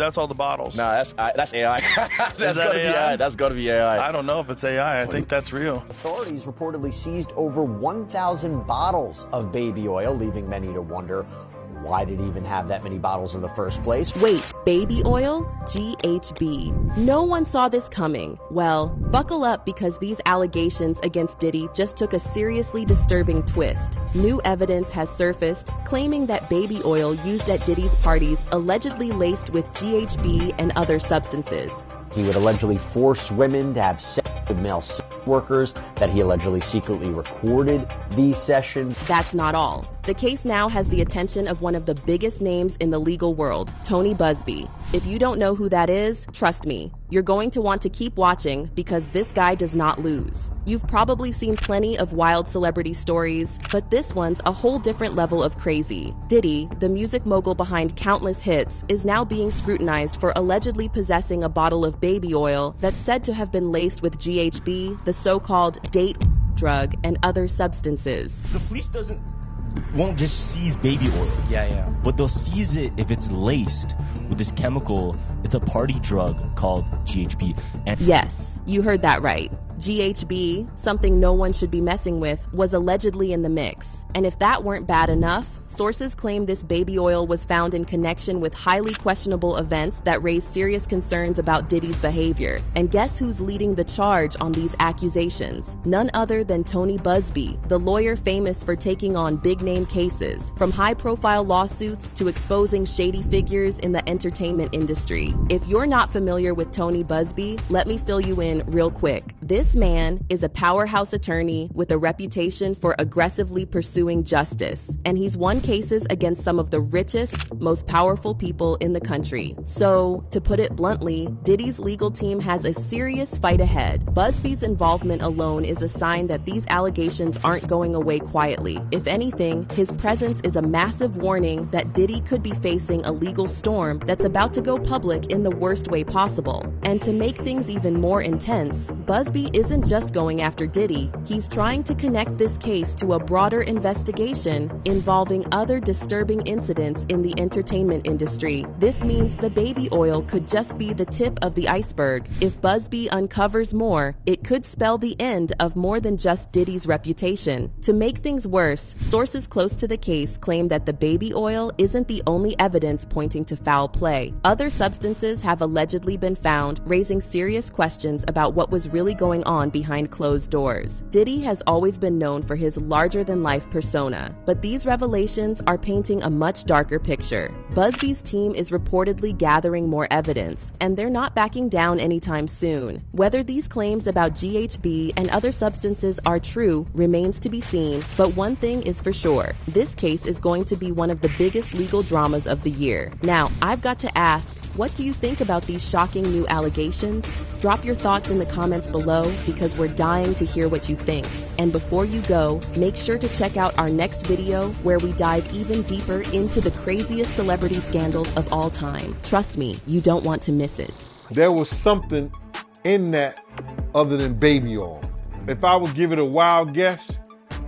That's all the bottles. Nah, that's AI. That's gotta be AI. That's gotta be AI. I don't know if it's AI. I think that's real. Authorities reportedly seized over 1,000 bottles of baby oil, leaving many to wonder, why did he even have that many bottles in the first place? Wait, baby oil? GHB. No one saw this coming. Well, buckle up because these allegations against Diddy just took a seriously disturbing twist. New evidence has surfaced claiming that baby oil used at Diddy's parties allegedly laced with GHB and other substances. He would allegedly force women to have sex with male sex workers, that he allegedly secretly recorded these sessions. That's not all. The case now has the attention of one of the biggest names in the legal world, Tony Busby. If you don't know who that is, trust me, you're going to want to keep watching because this guy does not lose. You've probably seen plenty of wild celebrity stories, but this one's a whole different level of crazy. Diddy, the music mogul behind countless hits, is now being scrutinized for allegedly possessing a bottle of baby oil that's said to have been laced with GHB, the so-called date drug, and other substances. The police won't just seize baby oil. Yeah. But they'll seize it if it's laced with this chemical. It's a party drug called GHB. And yes, you heard that right. GHB, something no one should be messing with, was allegedly in the mix. And if that weren't bad enough, sources claim this baby oil was found in connection with highly questionable events that raised serious concerns about Diddy's behavior. And guess who's leading the charge on these accusations? None other than Tony Busby, the lawyer famous for taking on big-name cases, from high-profile lawsuits to exposing shady figures in the entertainment industry. If you're not familiar with Tony Busby, let me fill you in real quick. This man is a powerhouse attorney with a reputation for aggressively pursuing justice, and he's won cases against some of the richest, most powerful people in the country. So, to put it bluntly, Diddy's legal team has a serious fight ahead. Busby's involvement alone is a sign that these allegations aren't going away quietly. If anything, his presence is a massive warning that Diddy could be facing a legal storm that's about to go public in the worst way possible. And to make things even more intense, Busby isn't just going after Diddy, he's trying to connect this case to a broader investigation involving other disturbing incidents in the entertainment industry. This means the baby oil could just be the tip of the iceberg. If Busby uncovers more, it could spell the end of more than just Diddy's reputation. To make things worse, sources close to the case claim that the baby oil isn't the only evidence pointing to foul play. Other substances have allegedly been found, raising serious questions about what was really going on behind closed doors. Diddy has always been known for his larger-than-life persona, but these revelations are painting a much darker picture. Busby's team is reportedly gathering more evidence, and they're not backing down anytime soon. Whether these claims about GHB and other substances are true remains to be seen, but one thing is for sure, this case is going to be one of the biggest legal dramas of the year. Now, I've got to ask, what do you think about these shocking new allegations? Drop your thoughts in the comments below because we're dying to hear what you think. And before you go, make sure to check out our next video where we dive even deeper into the craziest celebrity scandals of all time. Trust me, you don't want to miss it. There was something in that other than baby oil. If I would give it a wild guess,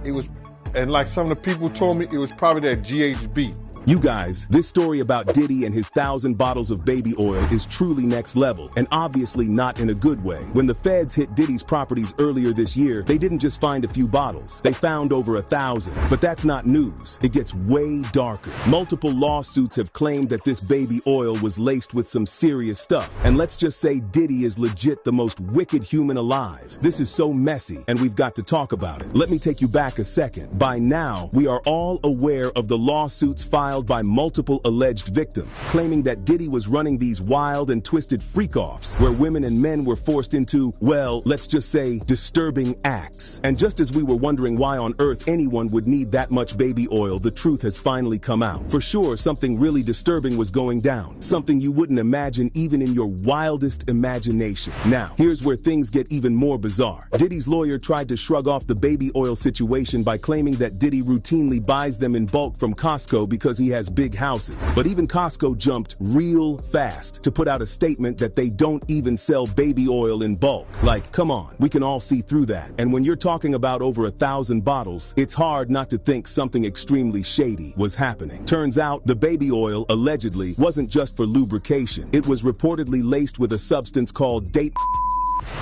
it was, and like some of the people told me, it was probably that GHB. You guys, this story about Diddy and his 1,000 bottles of baby oil is truly next level, and obviously not in a good way. When the feds hit Diddy's properties earlier this year, they didn't just find a few bottles. They found over 1,000. But that's not news. It gets way darker. Multiple lawsuits have claimed that this baby oil was laced with some serious stuff. And let's just say Diddy is legit the most wicked human alive. This is so messy, and we've got to talk about it. Let me take you back a second. By now, we are all aware of the lawsuits filed by multiple alleged victims, claiming that Diddy was running these wild and twisted freak-offs where women and men were forced into, well, let's just say, disturbing acts. And just as we were wondering why on earth anyone would need that much baby oil, the truth has finally come out. For sure, something really disturbing was going down, something you wouldn't imagine even in your wildest imagination. Now, here's where things get even more bizarre. Diddy's lawyer tried to shrug off the baby oil situation by claiming that Diddy routinely buys them in bulk from Costco because he has big houses. But even Costco jumped real fast to put out a statement that they don't even sell baby oil in bulk. Like, come on, we can all see through that. And when you're talking about over 1,000 bottles, it's hard not to think something extremely shady was happening. Turns out the baby oil allegedly wasn't just for lubrication. It was reportedly laced with a substance called date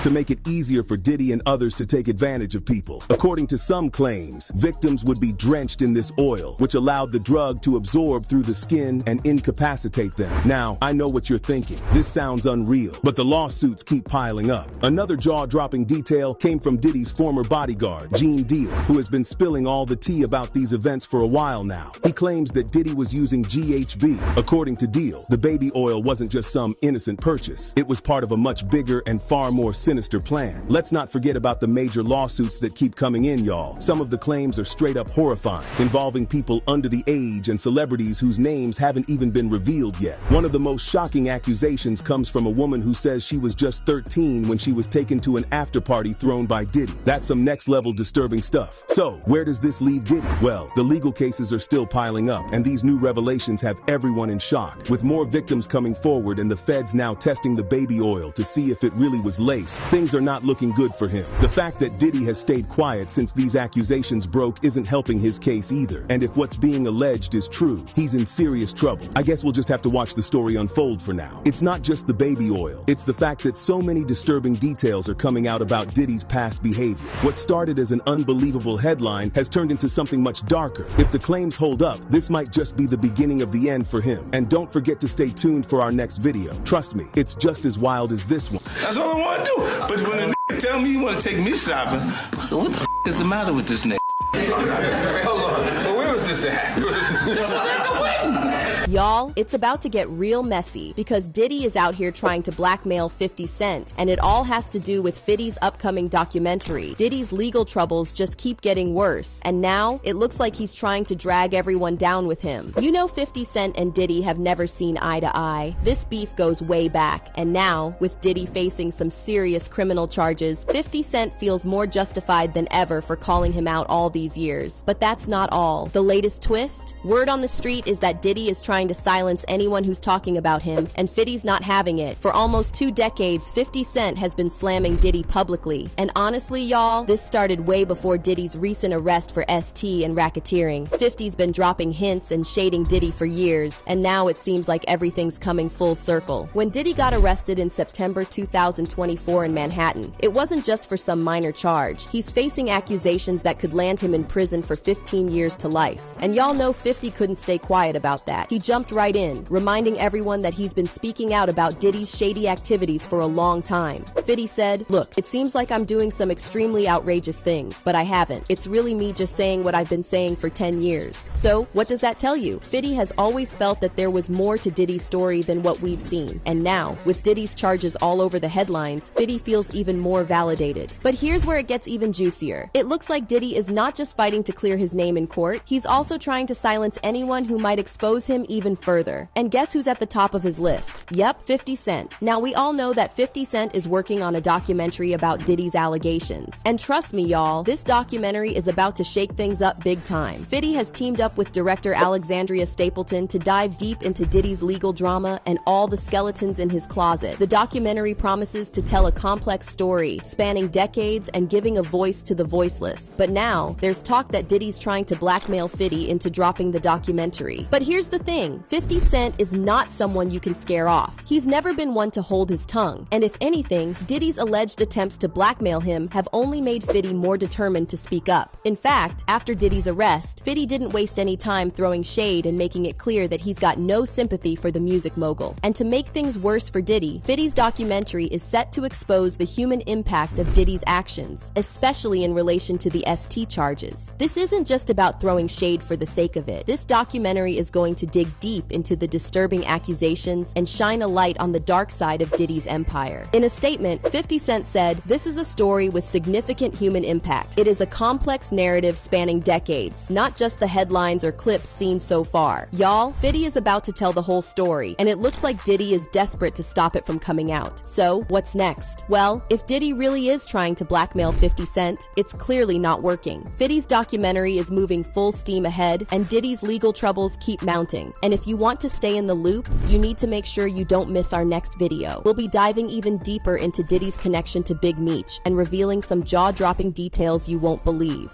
to make it easier for Diddy and others to take advantage of people. According to some claims, victims would be drenched in this oil, which allowed the drug to absorb through the skin and incapacitate them. Now, I know what you're thinking. This sounds unreal, but the lawsuits keep piling up. Another jaw-dropping detail came from Diddy's former bodyguard, Gene Deal, who has been spilling all the tea about these events for a while now. He claims that Diddy was using GHB. According to Deal, the baby oil wasn't just some innocent purchase. It was part of a much bigger and far more sinister plan. Let's not forget about the major lawsuits that keep coming in, y'all. Some of the claims are straight up horrifying, involving people under the age and celebrities whose names haven't even been revealed yet. One of the most shocking accusations comes from a woman who says she was just 13 when she was taken to an after party thrown by Diddy. That's some next level disturbing stuff. So, where does this leave Diddy? Well, the legal cases are still piling up, and these new revelations have everyone in shock. With more victims coming forward and the feds now testing the baby oil to see if it really was laced, things are not looking good for him. The fact that Diddy has stayed quiet since these accusations broke isn't helping his case either. And if what's being alleged is true, he's in serious trouble. I guess we'll just have to watch the story unfold for now. It's not just the baby oil. It's the fact that so many disturbing details are coming out about Diddy's past behavior. What started as an unbelievable headline has turned into something much darker. If the claims hold up, this might just be the beginning of the end for him. And don't forget to stay tuned for our next video. Trust me, it's just as wild as this one. That's all I want to do. But when a nigga tell me you want to take me shopping, what the is the matter with this nigga? Hold on. Well, where was this at? This was at the wedding. Y'all, it's about to get real messy because Diddy is out here trying to blackmail 50 Cent, and it all has to do with 50's upcoming documentary. Diddy's legal troubles just keep getting worse, and now it looks like he's trying to drag everyone down with him. You know 50 Cent and Diddy have never seen eye to eye. This beef goes way back, and now, with Diddy facing some serious criminal charges, 50 Cent feels more justified than ever for calling him out all these years. But that's not all. The latest twist? Word on the street is that Diddy is trying to silence anyone who's talking about him, and 50's not having it. For almost 2 decades, 50 Cent has been slamming Diddy publicly. And honestly, y'all, this started way before Diddy's recent arrest for ST and racketeering. 50's been dropping hints and shading Diddy for years, and now it seems like everything's coming full circle. When Diddy got arrested in September 2024 in Manhattan, it wasn't just for some minor charge. He's facing accusations that could land him in prison for 15 years to life. And y'all know 50 couldn't stay quiet about that. He jumped right in, reminding everyone that he's been speaking out about Diddy's shady activities for a long time. 50 said, "Look, it seems like I'm doing some extremely outrageous things, but I haven't. It's really me just saying what I've been saying for 10 years. So, what does that tell you? 50 has always felt that there was more to Diddy's story than what we've seen. And now, with Diddy's charges all over the headlines, 50 feels even more validated. But here's where it gets even juicier. It looks like Diddy is not just fighting to clear his name in court, he's also trying to silence anyone who might expose him even further. And guess who's at the top of his list? Yep, 50 Cent. Now, we all know that 50 Cent is working on a documentary about Diddy's allegations. And trust me, y'all, this documentary is about to shake things up big time. 50 has teamed up with director Alexandria Stapleton to dive deep into Diddy's legal drama and all the skeletons in his closet. The documentary promises to tell a complex story, spanning decades and giving a voice to the voiceless. But now, there's talk that Diddy's trying to blackmail 50 into dropping the documentary. But here's the thing, 50 Cent is not someone you can scare off. He's never been one to hold his tongue. And if anything, Diddy's alleged attempts to blackmail him have only made 50 more determined to speak up. In fact, after Diddy's arrest, 50 didn't waste any time throwing shade and making it clear that he's got no sympathy for the music mogul. And to make things worse for Diddy, 50's documentary is set to expose the human impact of Diddy's actions, especially in relation to the ST charges. This isn't just about throwing shade for the sake of it. This documentary is going to dig dive deep into the disturbing accusations and shine a light on the dark side of Diddy's empire. In a statement, 50 Cent said, "This is a story with significant human impact. It is a complex narrative spanning decades, not just the headlines or clips seen so far. Y'all, 50 is about to tell the whole story, and it looks like Diddy is desperate to stop it from coming out. So, what's next? Well, if Diddy really is trying to blackmail 50 Cent, it's clearly not working. 50's documentary is moving full steam ahead, and Diddy's legal troubles keep mounting. And if you want to stay in the loop, you need to make sure you don't miss our next video. We'll be diving even deeper into Diddy's connection to Big Meech and revealing some jaw-dropping details you won't believe.